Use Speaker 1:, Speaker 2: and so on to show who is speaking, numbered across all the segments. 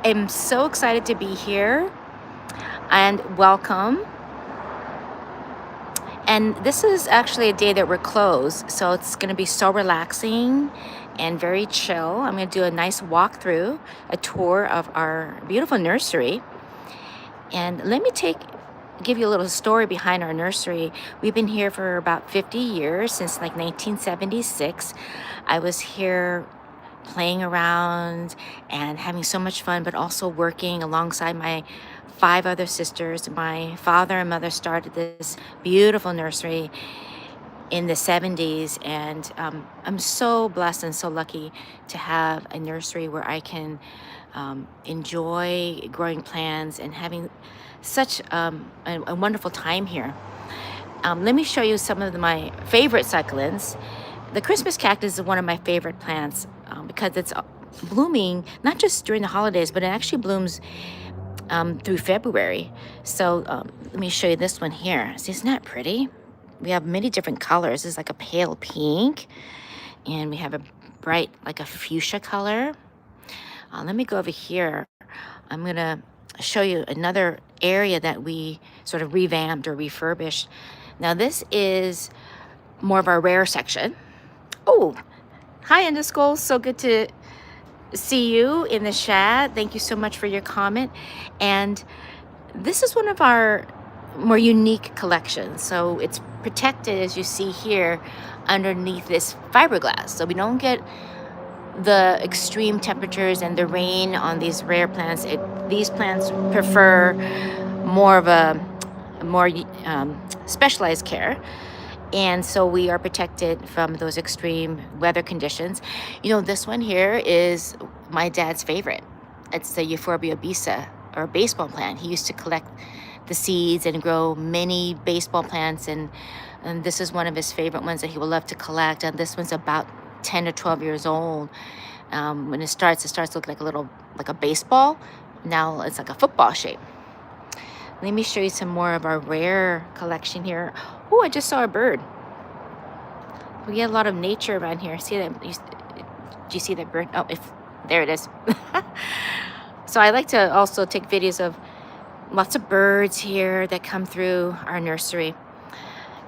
Speaker 1: am so excited to be here and welcome. And this is actually a day that we're closed, so it's going to be so relaxing and very chill. I'm going to do a nice walkthrough, a tour of our beautiful nursery. And let me give you a little story behind our nursery. We've been here for about 50 years, since like 1976. I was here playing around and having so much fun, but also working alongside my 5 other sisters. My father and mother started this beautiful nursery in the 70s, and I'm so blessed and so lucky to have a nursery where I can enjoy growing plants and having such a wonderful time here. Let me show you some of my favorite succulents. The Christmas cactus is one of my favorite plants because it's blooming not just during the holidays, but it actually blooms through February. So let me show you this one here. See, isn't that pretty? We have many different colors. It's like a pale pink, and we have a bright, like a fuchsia color. Let me go over here. I'm gonna show you another area that we sort of revamped or refurbished. Now this is more of our rare section. Oh, hi Indisco, so good to see you in the chat. Thank you so much for your comment. And this is one of our more unique collections. So it's protected, as you see here, underneath this fiberglass. So we don't get the extreme temperatures and the rain on these rare plants. These plants prefer more of a more specialized care. And so we are protected from those extreme weather conditions. You know, this one here is my dad's favorite. It's the Euphorbia bisa, or baseball plant. He used to collect the seeds and grow many baseball plants, and this is one of his favorite ones that he would love to collect. And this one's about 10 to 12 years old. When it starts looking like a baseball. Now it's like a football shape. Let me show you some more of our rare collection here. Oh, I just saw a bird. We get a lot of nature around here. See that? Do you see that bird? Oh, there it is. So I like to also take videos of lots of birds here that come through our nursery.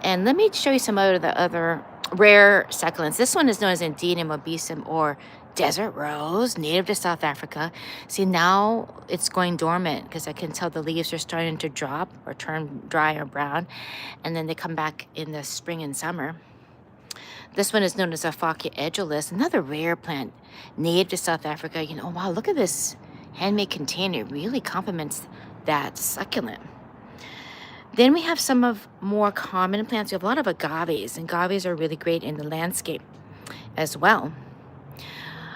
Speaker 1: And let me show you some of the other rare succulents. This one is known as Andina mobisum, or desert rose, native to South Africa. See, now it's going dormant because I can tell the leaves are starting to drop or turn dry or brown, and then they come back in the spring and summer. This one is known as Aphakia edulis, another rare plant, native to South Africa. You know, wow, look at this handmade container. It really complements that succulent. Then we have some of more common plants. We have a lot of agaves, and agaves are really great in the landscape as well.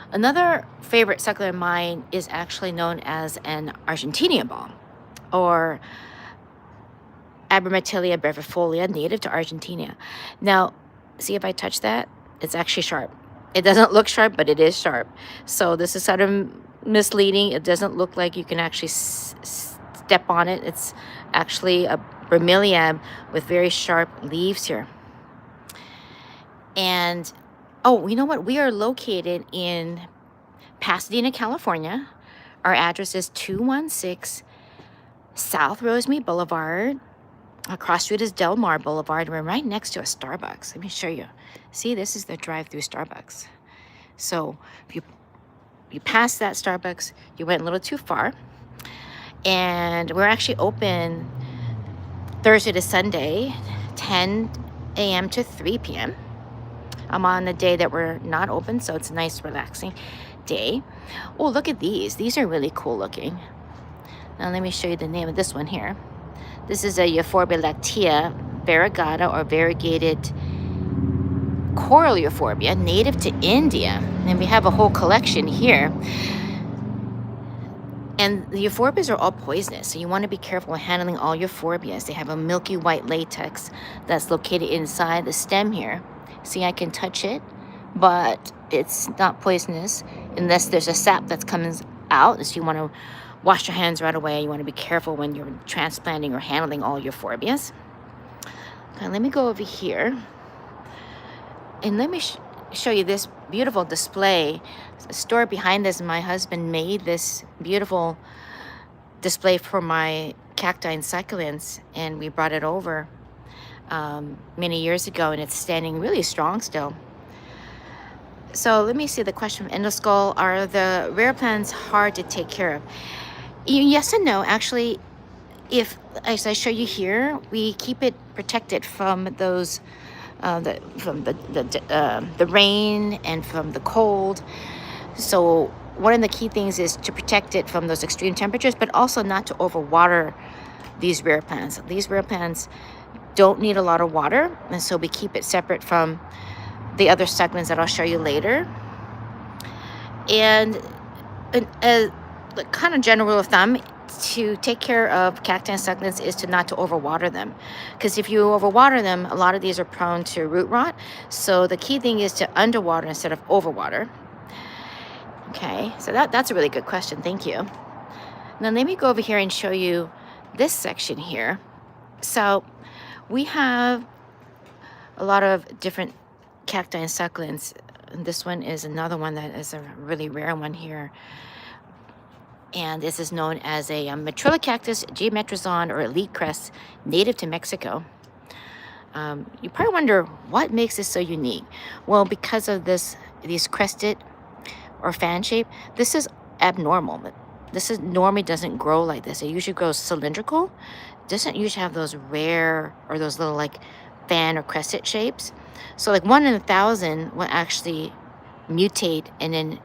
Speaker 1: Another favorite succulent of mine is actually known as an Argentinian balm, or Abrametelia brevifolia, native to Argentina. Now, see if I touch that? It's actually sharp. It doesn't look sharp, but it is sharp. So this is sort of misleading. It doesn't look like you can actually step on it. It's actually a bromeliad with very sharp leaves here. And oh, you know what? We are located in Pasadena, California. Our address is 216 South Rosemead Boulevard. Across street is Del Mar Boulevard. We're right next to a Starbucks. Let me show you. See, this is the drive-through Starbucks. So if you pass that Starbucks, you went a little too far. And we're actually open Thursday to Sunday, 10 a.m. to 3 p.m. I'm on the day that we're not open, so it's a nice, relaxing day. Oh, look at these. These are really cool looking. Now let me show you the name of this one here. This is a Euphorbia lactea variegata, or variegated coral euphorbia, native to India. And we have a whole collection here. And the euphorbias are all poisonous, so you want to be careful when handling all euphorbias. They have a milky white latex that's located inside the stem here. See, I can touch it, but it's not poisonous unless there's a sap that's coming out. So you want to wash your hands right away. You want to be careful when you're transplanting or handling all euphorbias. Okay, let me go over here. And let me show you this beautiful display. The story behind this, my husband made this beautiful display for my cacti and succulents, and we brought it over many years ago, and it's standing really strong still. So let me see the question from Endoskull. Are the rare plants hard to take care of? Yes and no. Actually, if, as I show you here, we keep it protected from those, the rain and from the cold. So one of the key things is to protect it from those extreme temperatures, but also not to overwater these rare plants. These rare plants don't need a lot of water, and so we keep it separate from the other succulents that I'll show you later. And a kind of general rule of thumb to take care of cacti and succulents is to not to overwater them, because if you overwater them, a lot of these are prone to root rot. So the key thing is to underwater instead of overwater. Okay, so that's a really good question. Thank you. Now let me go over here and show you this section here. So we have a lot of different cacti and succulents. And this one is another one that is a really rare one here. And this is known as a Matrilicactus geometrizon, or elite crest, native to Mexico. You probably wonder what makes this so unique. Well, because of these crested or fan shape, this is abnormal. This is normally doesn't grow like this. It usually grows cylindrical. It doesn't usually have those rare or those little like fan or crested shapes. So like 1 in 1,000 will actually mutate and then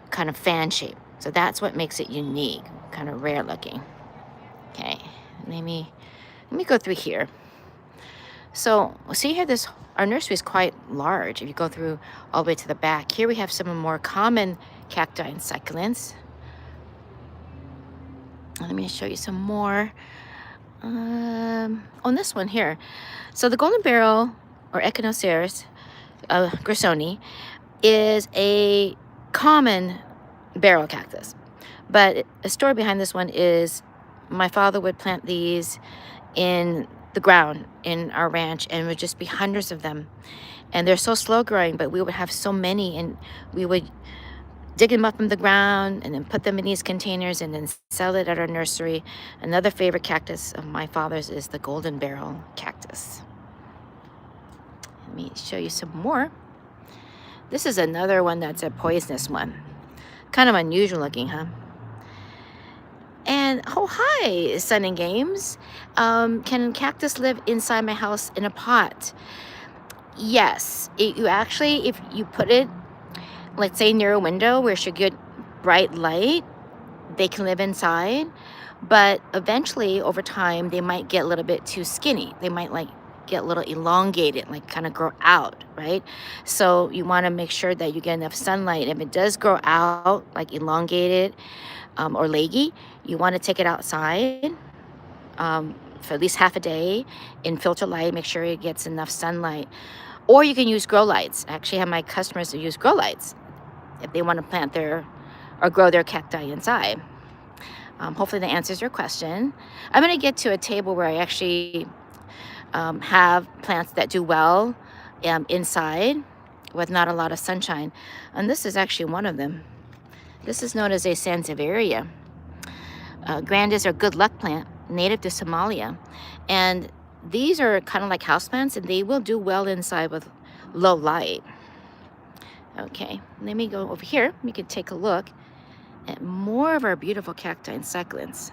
Speaker 1: kind of fan shape. So that's what makes it unique, kind of rare looking. Okay, let me go through here. So see here, our nursery is quite large. If you go through all the way to the back, here we have some of the more common cacti and succulents. Let me show you some more on this one here. So the golden barrel, or Echinocereus gersoni, is a common barrel cactus. But a story behind this one is my father would plant these in the ground in our ranch, and it would just be hundreds of them. And they're so slow growing, but we would have so many, and we would dig them up from the ground and then put them in these containers and then sell it at our nursery. Another favorite cactus of my father's is the golden barrel cactus. Let me show you some more. This is another one that's a poisonous one. Kind of unusual looking, huh? And oh, hi, Sun and Games. Can cactus live inside my house in a pot? Yes. You actually, if you put it, let's say near a window where it should get bright light, they can live inside. But eventually, over time, they might get a little bit too skinny. They might like get a little elongated, like kind of grow out, right? So you want to make sure that you get enough sunlight. If it does grow out, like elongated or leggy, you want to take it outside for at least half a day in filter light. Make sure it gets enough sunlight. Or you can use grow lights. I actually have my customers who use grow lights if they want to plant their or grow their cacti inside. Hopefully that answers your question. I'm going to get to a table where I actually have plants that do well inside with not a lot of sunshine. And this is actually one of them. This is known as a Sansevieria grandis, or good luck plant, native to Somalia. And these are kind of like houseplants, and they will do well inside with low light. Okay, let me go over here. You can take a look at more of our beautiful cacti and succulents.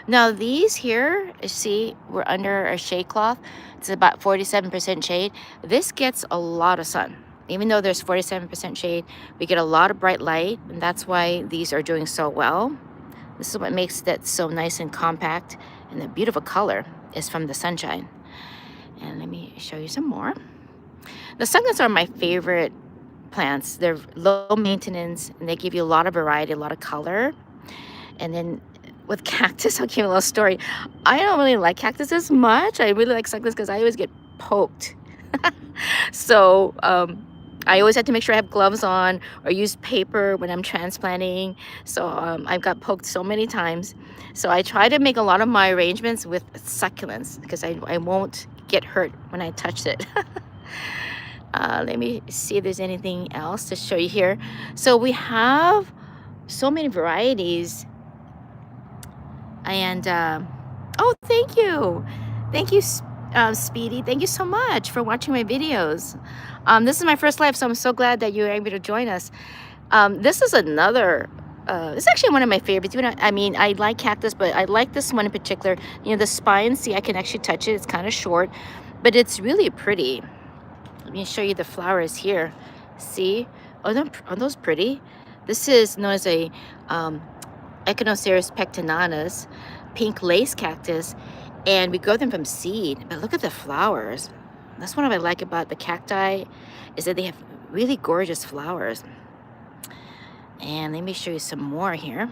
Speaker 1: Now these here, you see, we're under a shade cloth. It's about 47% shade. This gets a lot of sun. Even though there's 47% shade, we get a lot of bright light, and that's why these are doing so well. This is what makes that so nice and compact, and the beautiful color is from the sunshine. And let me show you some more. The succulents are my favorite plants. They're low maintenance, and they give you a lot of variety, a lot of color. And then with cactus, I'll give you a little story. I don't really like cactus as much. I really like succulents because I always get poked. So I always have to make sure I have gloves on or use paper when I'm transplanting. So I've got poked so many times. So I try to make a lot of my arrangements with succulents because I won't get hurt when I touch it. Let me see if there's anything else to show you here. So we have so many varieties. And oh, thank you, Speedy. Thank you so much for watching my videos. This is my first live, so I'm so glad that you were able to join us. This is another. It's actually one of my favorites. You know, I mean, I like cactus, but I like this one in particular. You know, the spine. See, I can actually touch it. It's kind of short, but it's really pretty. Let me show you the flowers here. See, are those pretty? This is known as a Echinocereus pectinanus, pink lace cactus, and we grow them from seed. But look at the flowers. That's what I like about the cacti, is that they have really gorgeous flowers. And let me show you some more here.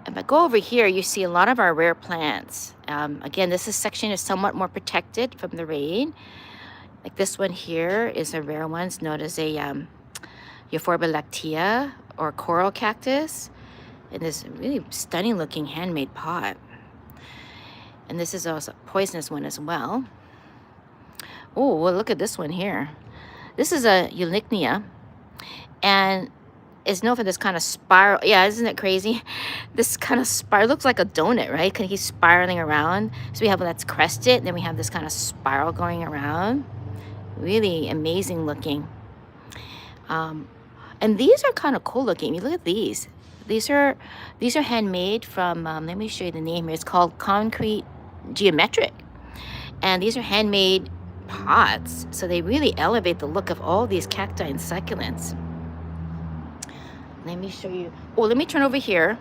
Speaker 1: If I go over here, you see a lot of our rare plants. Again, this section is somewhat more protected from the rain. Like this one here is a rare one. It's known as a Euphorbia lactea, or coral cactus. In this really stunning looking handmade pot. And this is also a poisonous one as well. Oh, well, look at this one here. This is a Eulychnia, and it's known for this kind of spiral. Yeah, isn't it crazy? This kind of spiral looks like a donut, right? Because he's spiraling around. So we have one that's crested, and then we have this kind of spiral going around. Really amazing looking. And these are kind of cool looking. You look at these. These are handmade from, let me show you the name here. It's called Concrete Geometric. And these are handmade pots. So they really elevate the look of all these cacti and succulents. Let me show you. Oh, let me turn over here.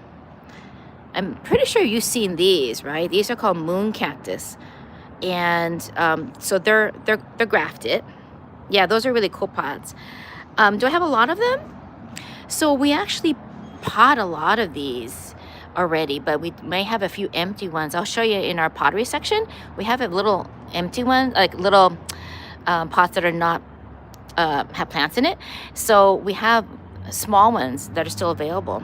Speaker 1: I'm pretty sure you've seen these, right? These are called moon cactus. And so they're grafted. Yeah, those are really cool pots. Do I have a lot of them? So we actually pot a lot of these already, but we may have a few empty ones. I'll show you in our pottery section. We have a little empty one, like little pots that are not have plants in it. So we have small ones that are still available.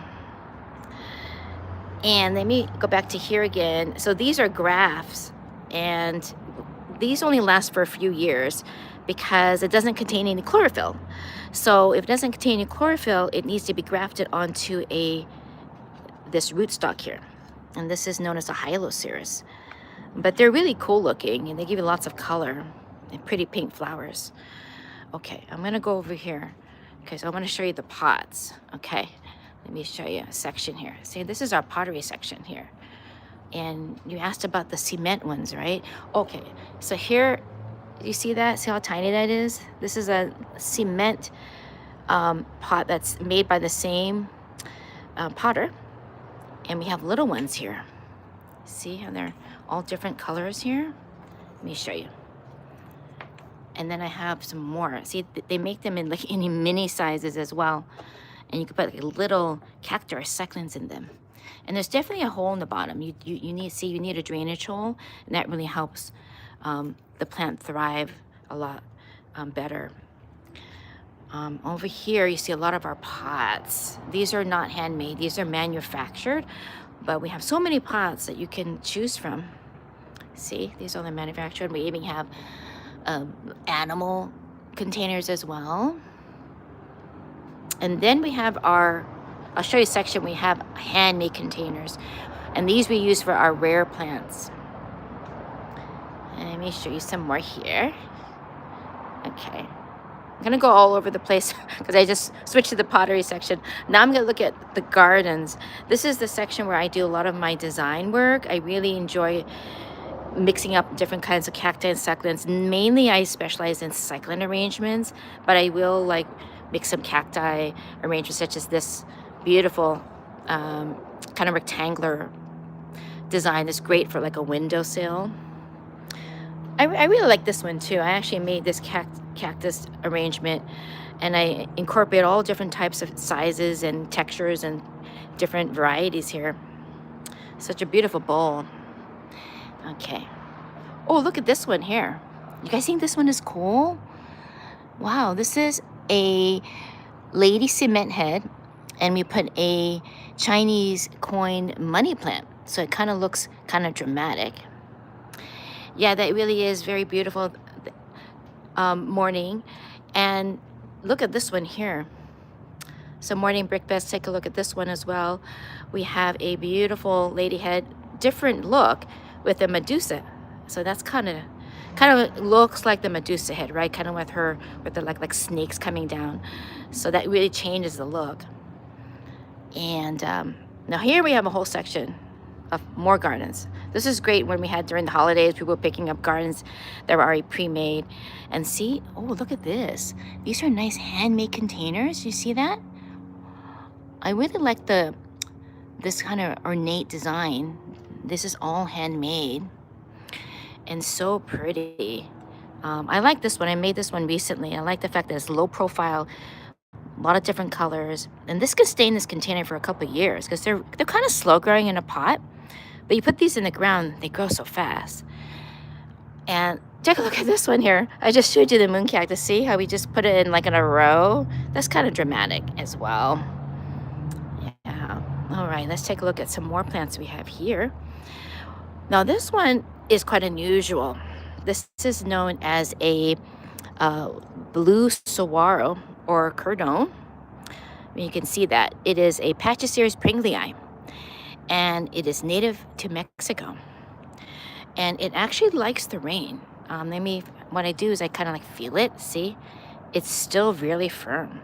Speaker 1: And let me go back to here again. So these are grafts, and these only last for a few years because it doesn't contain any chlorophyll. So if it doesn't contain any chlorophyll, it needs to be grafted onto this rootstock here. And this is known as a Hylocereus. But they're really cool looking, and they give you lots of color and pretty pink flowers. Okay, I'm gonna go over here. Okay, so I'm gonna show you the pots. Okay, let me show you a section here. See, this is our pottery section here. And you asked about the cement ones, right? Okay, so here, you see that? See how tiny that is? This is a cement pot that's made by the same potter. And we have little ones here. See how they're all different colors here? Let me show you. And then I have some more. See, they make them in like mini sizes as well. And you can put like little cacti or succulents in them. And there's definitely a hole in the bottom. You need a drainage hole, and that really helps the plant thrive a lot better. Over here, you see a lot of our pots. These are not handmade, these are manufactured, but we have so many pots that you can choose from. See, these are the manufactured. We even have animal containers as well. And then we have I'll show you a section, we have handmade containers. And these we use for our rare plants. And let me show you some more here. Okay. I'm gonna go all over the place because I just switched to the pottery section. Now I'm gonna look at the gardens. This is the section where I do a lot of my design work. I really enjoy mixing up different kinds of cacti and succulents. Mainly I specialize in succulent arrangements, but I will like mix some cacti arrangements, such as this beautiful kind of rectangular design. It's great for like a windowsill. I really like this one too. I actually made this cactus arrangement, and I incorporate all different types of sizes and textures and different varieties here. Such a beautiful bowl. Okay. Oh, look at this one here. You guys think this one is cool? Wow, this is a lady cement head, and we put a Chinese coin money plant. So it kind of looks kind of dramatic. Yeah, that really is very beautiful. morning. And look at this one here. So morning breakfast, take a look at this one as well. We have a beautiful lady head, different look with a Medusa. So that's kind of looks like the Medusa head, right? Kind of with her, with the like snakes coming down. So that really changes the look. And now here we have a whole section of more gardens. This is great when we had during the holidays, people picking up gardens that were already pre-made. And see, oh, look at this. These are nice handmade containers. You see that? I really like this kind of ornate design. This is all handmade and so pretty. I like this one. I made this one recently. I like the fact that it's low profile, a lot of different colors. And this can stay in this container for a couple of years because they're kind of slow growing in a pot. But you put these in the ground, they grow so fast. And take a look at this one here. I just showed you the moon cactus. See how we just put it in like in a row? That's kind of dramatic as well. Yeah. All right, let's take a look at some more plants we have here. Now this one is quite unusual. This is known as a blue saguaro or cordon. You can see that it is a Pachysceres pringlei, and it is native to Mexico. And it actually likes the rain. What I do is I kind of like feel it. See, it's still really firm.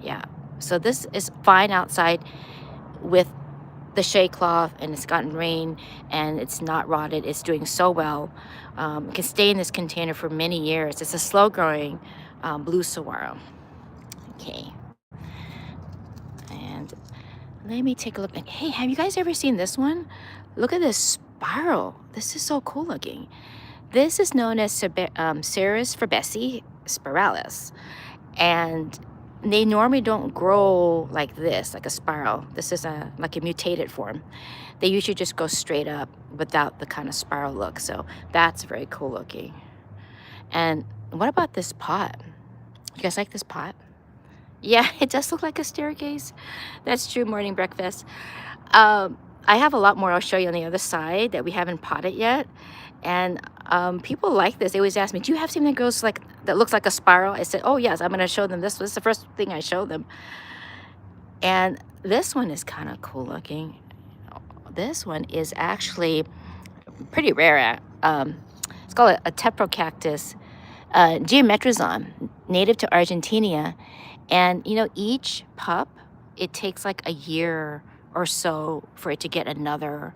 Speaker 1: Yeah. So this is fine outside with the shade cloth, and it's gotten rain and it's not rotted. It's doing so well. It can stay in this container for many years. It's a slow growing blue saguaro. Okay. And let me take a look. Hey, have you guys ever seen this one? Look at this spiral. This is so cool looking. This is known as Ceres fabaceae spiralis. And they normally don't grow like this, like a spiral. This is like a mutated form. They usually just go straight up without the kind of spiral look. So that's very cool looking. And what about this pot? You guys like this pot? Yeah, it does look like a staircase. That's true, morning breakfast. I have a lot more I'll show you on the other side that we haven't potted yet. And people like this. They always ask me, do you have something that goes like, that looks like a spiral? I said, oh yes, I'm gonna show them this. This is the first thing I show them. And this one is kind of cool looking. This one is actually pretty rare. It's called a tetrocactus geometrosome, native to Argentina. And you know, each pup, it takes like a year or so for it to get another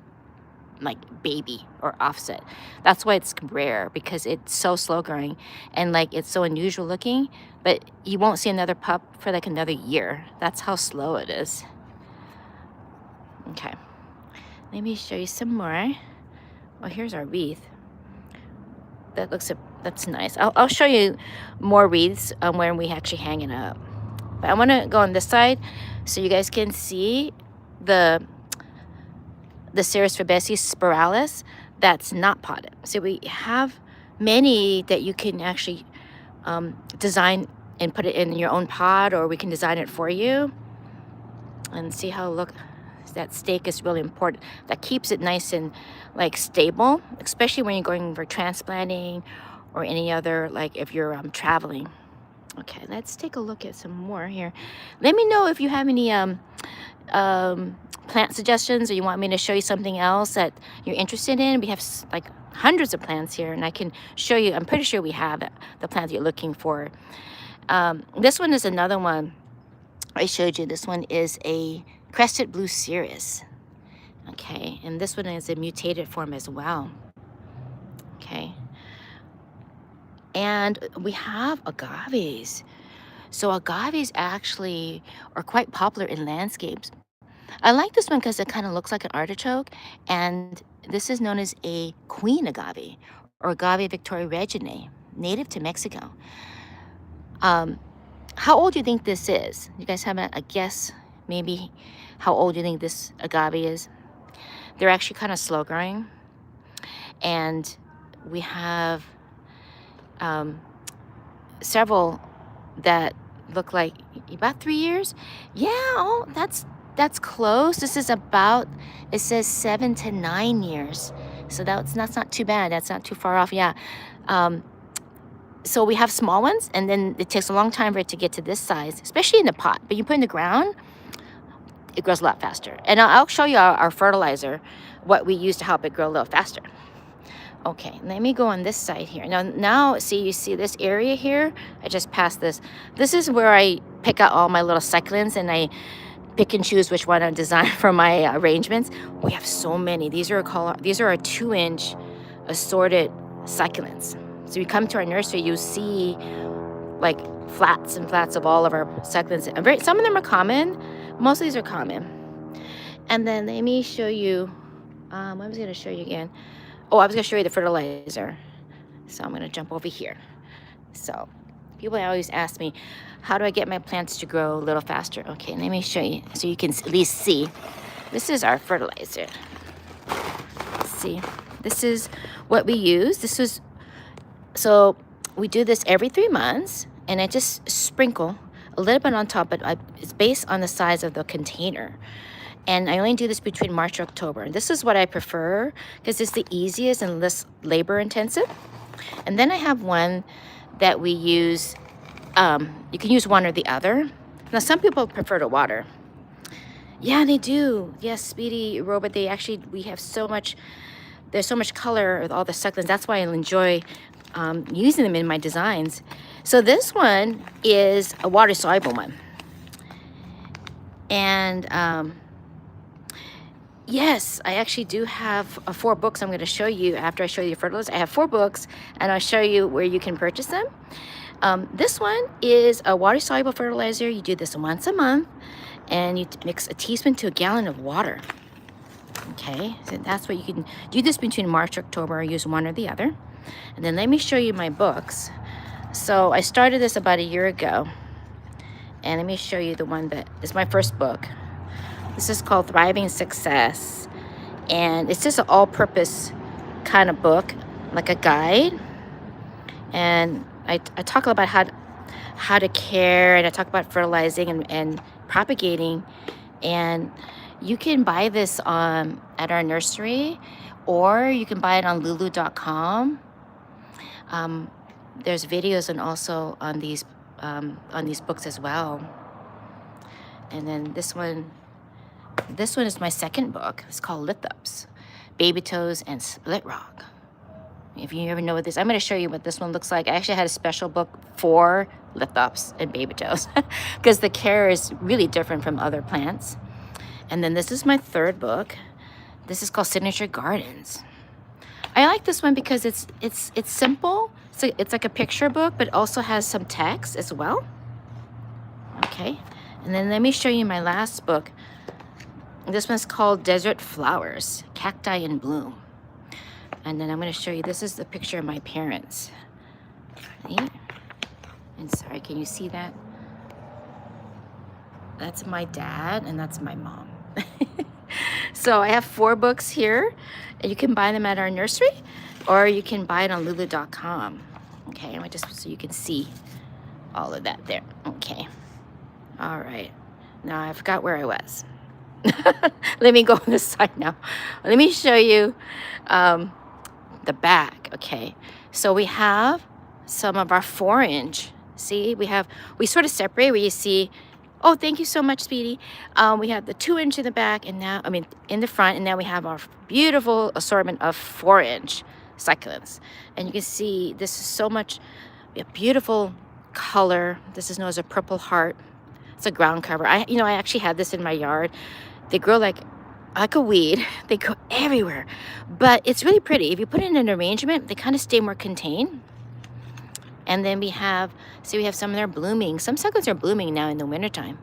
Speaker 1: like baby or offset. That's why it's rare, because it's so slow growing and like it's so unusual looking, but you won't see another pup for like another year. That's how slow it is. Okay, let me show you some more. Well, here's our wreath. That's nice. I'll show you more wreaths when we actually hang it up. But I want to go on this side so you guys can see the Ceres fabaceae spiralis that's not potted. So we have many that you can actually design and put it in your own pot, or we can design it for you. And see how, look, that stake is really important. That keeps it nice and like stable, especially when you're going for transplanting or any other, like if you're traveling. Okay, let's take a look at some more here. Let me know if you have any plant suggestions, or you want me to show you something else that you're interested in. We have like hundreds of plants here, and I can show you. I'm pretty sure we have the plants you're looking for. This one is another one I showed you. This one is a crested blue cereus. Okay, and this one is a mutated form as well. Okay. And we have agaves. So agaves actually are quite popular in landscapes. I like this one because it kind of looks like an artichoke, and this is known as a queen agave or Agave Victoria Reginae, native to Mexico. How old do you think this is? You guys have a guess maybe how old you think this agave is? They're actually kind of slow growing, and we have several that look like about 3 years. Yeah, oh, that's close. This is about, it says 7 to 9 years. So that's not too bad. That's not too far off. Yeah. So we have small ones, and then it takes a long time for it to get to this size, especially in the pot. But you put in the ground, it grows a lot faster. And I'll show you our fertilizer, what we use to help it grow a little faster. Okay, let me go on this side here. Now, see, you see this area here? I just passed this. This is where I pick out all my little succulents, and I pick and choose which one I design for my arrangements. We have so many. These are our 2-inch assorted succulents. So you come to our nursery, you see like flats and flats of all of our succulents. Some of them are common. Most of these are common. And then let me show you. What was I going to show you again? Oh, I was going to show you the fertilizer. So I'm going to jump over here. So people always ask me, how do I get my plants to grow a little faster? Okay, let me show you so you can at least see. This is our fertilizer. See, this is what we use. So we do this every 3 months, and I just sprinkle a little bit on top, but it's based on the size of the container. And I only do this between March or October. This is what I prefer because it's the easiest and less labor intensive. And then I have one that we use. You can use one or the other. Now, some people prefer to water. Yeah, they do. Yes, Speedy, Robert, we have so much, there's so much color with all the succulents. That's why I enjoy using them in my designs. So this one is a water-soluble one. And yes, I actually do have 4 books I'm going to show you after I show you fertilizer. I have 4 books, and I'll show you where you can purchase them. This one is a water-soluble fertilizer. You do this once a month, and you mix a teaspoon to a gallon of water. Okay, so that's what you can do. This between March, October, or use one or the other. And then let me show you my books. So I started this about a year ago, and let me show you the one that is my first book. This is called Thriving Success, and it's just an all-purpose kind of book, like a guide. And I talk about how to care, and I talk about fertilizing and propagating. And you can buy this at our nursery, or you can buy it on lulu.com. There's videos and also on these books as well. And then this one is my second book. It's called Lithups, Baby Toes and Split Rock. If you ever know what this, I'm going to show you what this one looks like. I actually had a special book for Lithups and Baby Toes because the care is really different from other plants. And then this is my third book. This is called Signature Gardens. I like this one because it's simple. It's like a picture book, but also has some text as well. Okay, and then let me show you my last book. This one's called Desert Flowers, Cacti in Bloom. And then I'm going to show you, this is the picture of my parents. Right? And sorry, can you see that? That's my dad, and that's my mom. So I have 4 books here, and you can buy them at our nursery, or you can buy it on lulu.com. Okay, so you can see all of that there. Okay. All right. Now I forgot where I was. Let me go on this side now. Let me show you the back. Okay, so we have some of our 4-inch. See, we sort of separate where you see. Oh, thank you so much, Speedy. We have the 2-inch in the back, and now, in the front, and now we have our beautiful assortment of 4-inch succulents. And you can see this is so much a beautiful color. This is known as a purple heart. It's a ground cover. I actually had this in my yard. They grow like a weed. They grow everywhere, but it's really pretty. If you put it in an arrangement, they kind of stay more contained. And then we have some of their blooming. Some succulents are blooming now in the wintertime.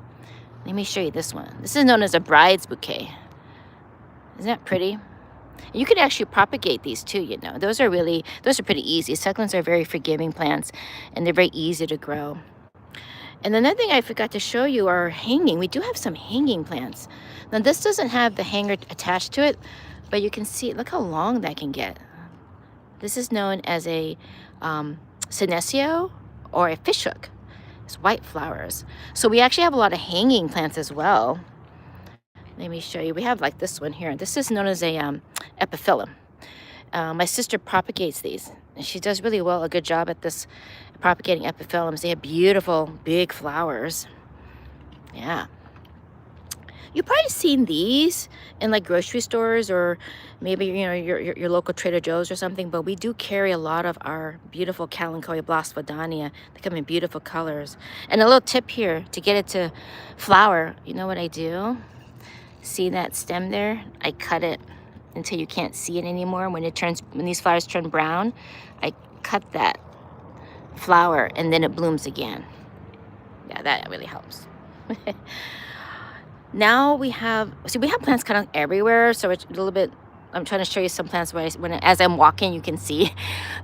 Speaker 1: Let me show you this one. This is known as a bride's bouquet. Isn't that pretty? You can actually propagate these too, Those are pretty easy. Succulents are very forgiving plants, and they're very easy to grow. And another thing I forgot to show you are hanging. We do have some hanging plants. Now this doesn't have the hanger attached to it, but you can see, look how long that can get. This is known as a senecio or a fishhook. It's white flowers. So we actually have a lot of hanging plants as well. Let me show you. We have like this one here. This is known as a epiphyllum. My sister propagates these, and she does really well, a good job at this propagating epiphyllums. They have beautiful, big flowers. Yeah. You've probably seen these in like grocery stores or maybe your local Trader Joe's or something, but we do carry a lot of our beautiful Kalanchoe Blossvoldania. They come in beautiful colors. And a little tip here to get it to flower, you know what I do? See that stem there? I cut it until you can't see it anymore. When these flowers turn brown, I cut that flower and then it blooms again. Yeah, that really helps. Now we have plants kind of everywhere, so it's a little bit, I'm trying to show you some plants as I'm walking, you can see.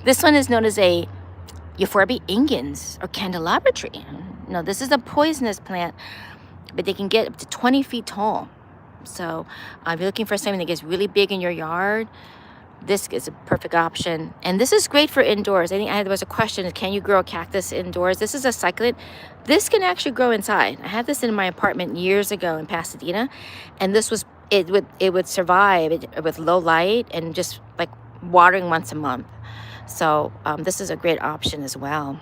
Speaker 1: This one is known as a Euphorbia ingens or candelabra tree. No, this is a poisonous plant, but they can get up to 20 feet tall. So if you're looking for something that gets really big in your yard, this is a perfect option. And this is great for indoors. I think there was a question, can you grow a cactus indoors? This is a succulent. This can actually grow inside. I had this in my apartment years ago in Pasadena, and this was, it would survive with low light and just like watering once a month. So this is a great option as well.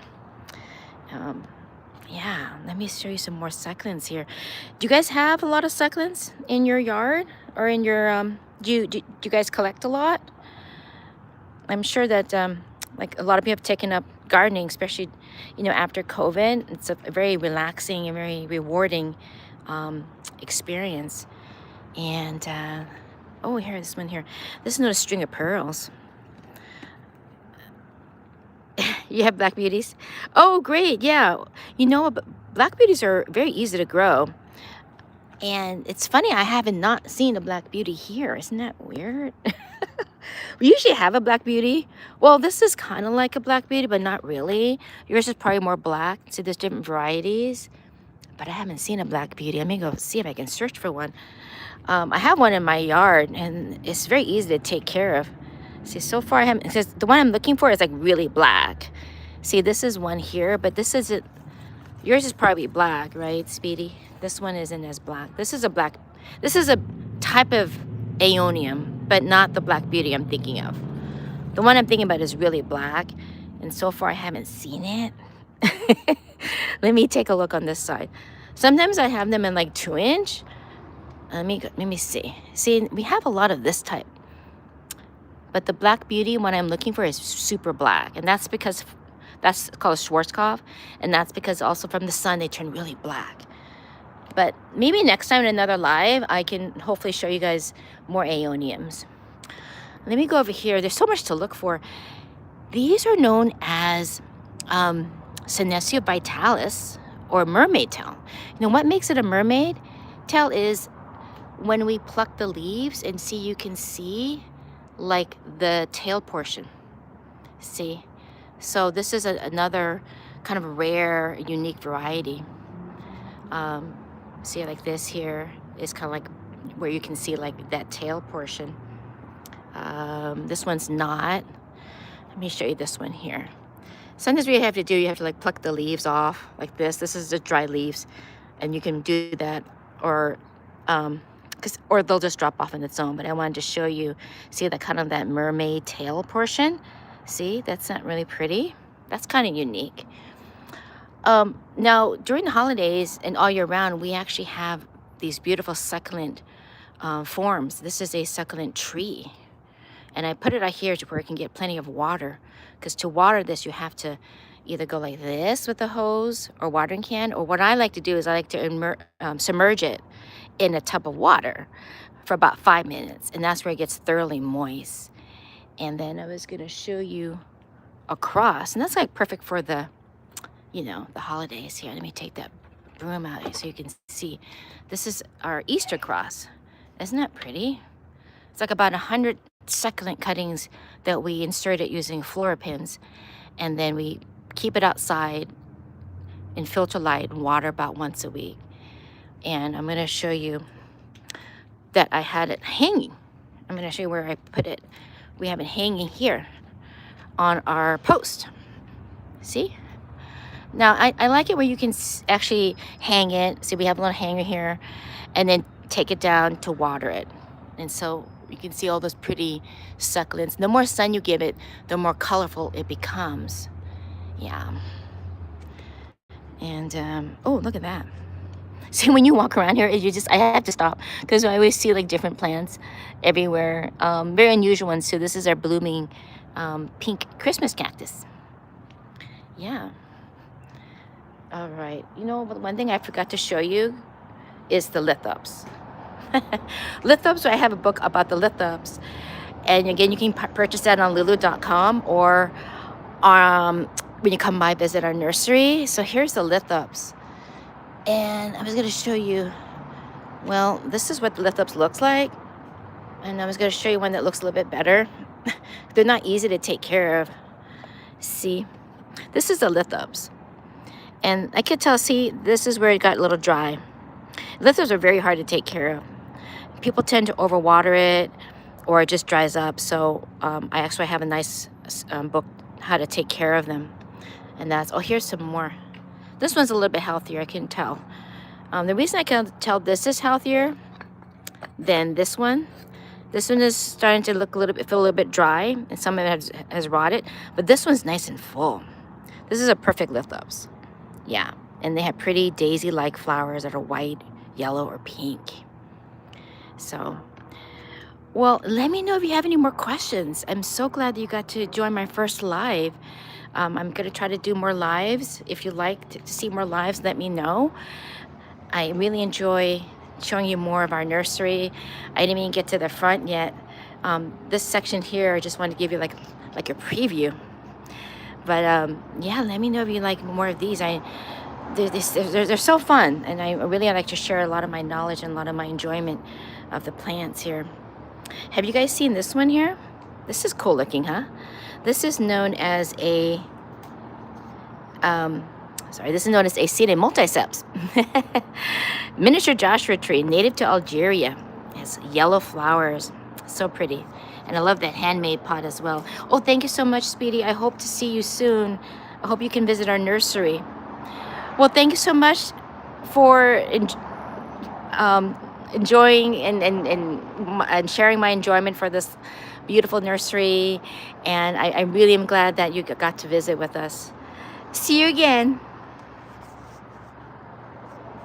Speaker 1: Yeah, let me show you some more succulents here. Do you guys have a lot of succulents in your yard or in your, do you guys collect a lot? I'm sure that like a lot of people have taken up gardening, especially, after COVID. It's a very relaxing and very rewarding experience. And, oh, here, this one here. This is not a string of pearls. You have black beauties? Oh, great. Yeah. Black beauties are very easy to grow. And it's funny, I haven't not seen a black beauty here. Isn't that weird? We usually have a black beauty. Well, this is kind of like a black beauty, but not really. Yours is probably more black. So there's different varieties. But I haven't seen a black beauty. Let me go see if I can search for one. I have one in my yard, and it's very easy to take care of. See, so far I haven't, because the one I'm looking for is like really black. See, this is one here, but this isn't, yours is probably black, right, Speedy? This one isn't as black. This is a type of aeonium, but not the black beauty I'm thinking of. The one I'm thinking about is really black, and so far I haven't seen it. Let me take a look on this side. Sometimes I have them in like 2-inch. Let me see. See, we have a lot of this type. But the black beauty, one I'm looking for, is super black. And that's because, that's called a Schwarzkopf. And that's because also from the sun, they turn really black. But maybe next time in another live, I can hopefully show you guys more aeoniums. Let me go over here. There's so much to look for. These are known as Senecio vitalis, or mermaid tail. What makes it a mermaid tail is when we pluck the leaves and see, you can see like the tail portion. See? So this is another kind of rare, unique variety. See, like this here is kind of like where you can see like that tail portion. This one's not. Let me show you this one here. Sometimes what you have to do, you have to like pluck the leaves off like this. This is the dry leaves, and you can do that, or they'll just drop off on its own. But I wanted to show you, see that kind of that mermaid tail portion. See, that's not really pretty. That's kind of unique. Now, during the holidays and all year round, we actually have these beautiful succulent forms. This is a succulent tree. And I put it out here to where it can get plenty of water. Because to water this, you have to either go like this with a hose or watering can. Or what I like to do is I like to submerge it in a tub of water for about 5 minutes. And that's where it gets thoroughly moist. And then I was going to show you a cross. And that's like perfect for the, the holidays here. Let me take that broom out so you can see. This is our Easter cross. Isn't that pretty? It's like about 100 succulent cuttings that we inserted using flora pins. And then we keep it outside in filter light and water about once a week. And I'm going to show you that I had it hanging. I'm going to show you where I put it. We have it hanging here on our post. See? Now, I like it where you can actually hang it. See, we have a little hanger here. And then take it down to water it. And so You can see all those pretty succulents. The more sun you give it, the more colorful it becomes. Yeah. And oh, look at that. See, when you walk around here, I have to stop because I always see like different plants everywhere. Very unusual ones. So this is our blooming pink Christmas cactus. Yeah. All right. You know, one thing I forgot to show you is the lithops. Lithops, I have a book about the lithops. And again, you can purchase that on lulu.com or when you come by visit our nursery. So here's the lithops. And I was going to show you, well, this is what the lithops looks like. And I was going to show you one that looks a little bit better. They're not easy to take care of. See, this is the lithops. And I could tell, see, this is where it got a little dry. Lithops are very hard to take care of. People tend to overwater it or it just dries up. So I actually have a nice book, how to take care of them. And that's, oh, here's some more. This one's a little bit healthier, I can tell. The reason I can tell this is healthier than this one is starting to look feel a little bit dry, and some of it has rotted. But this one's nice and full. This is a perfect lithops. Yeah, and they have pretty daisy-like flowers that are white, yellow, or pink. So, well, let me know if you have any more questions. I'm so glad that you got to join my first live. I'm going to try to do more lives. If you'd like to see more lives, let me know. I really enjoy showing you more of our nursery. I didn't even get to the front yet. This section here, I just wanted to give you like a preview. But yeah, let me know if you like more of these. They're so fun, and I really like to share a lot of my knowledge and a lot of my enjoyment of the plants here. Have you guys seen this one here? This is cool looking, huh? This is known as a this is known as Acina multiceps. Miniature Joshua tree, native to Algeria. It has yellow flowers. So pretty. And I love that handmade pot as well. Oh, thank you so much, Speedy. I hope to see you soon. I hope you can visit our nursery. Well, thank you so much for enjoying and sharing my enjoyment for this beautiful nursery. And I really am glad that you got to visit with us. See you again.